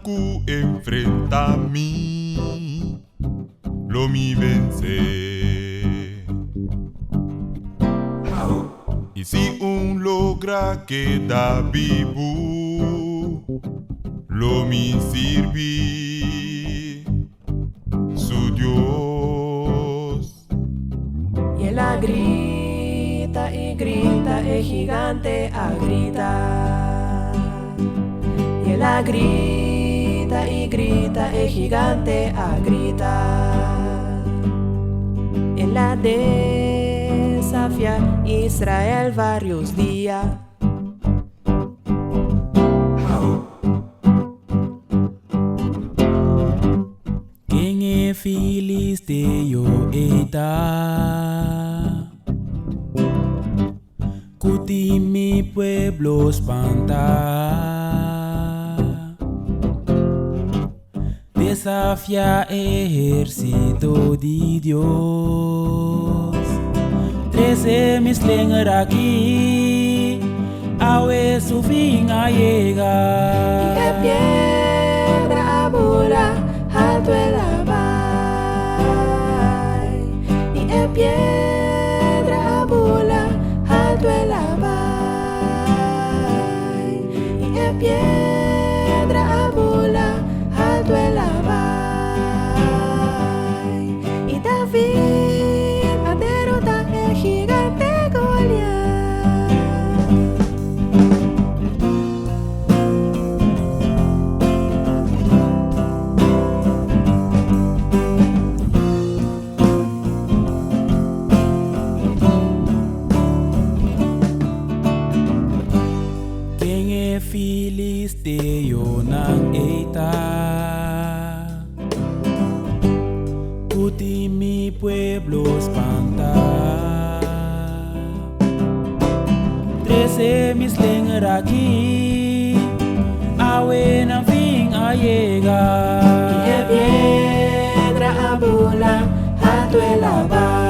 blanco enfrenta a mí, lo mi vence. Y si un logra quedar vivo, lo mi sirve su Dios. Y él grita y grita, el gigante a gritar. Y él grita y grita, el gigante a gritar. Él la desafía Israel varios días. ¿Quién es filisteo está? Cuti mi pueblo espanta. Desafía ejército de Dios. 13 mis lenguas aquí, a su fin a llegar. Y que piedra abula, alto el abay. Y que piedra abula, alto el abay. Y que piedra abula, alto el abay. Y David a derrotar el gigante Goliat. ¿Quién es filisteo nan eita? Cuti mi pueblo espanta. 13 mis lenguas aquí, a buena fin a llegar. Y que piedra abula, alto el abay.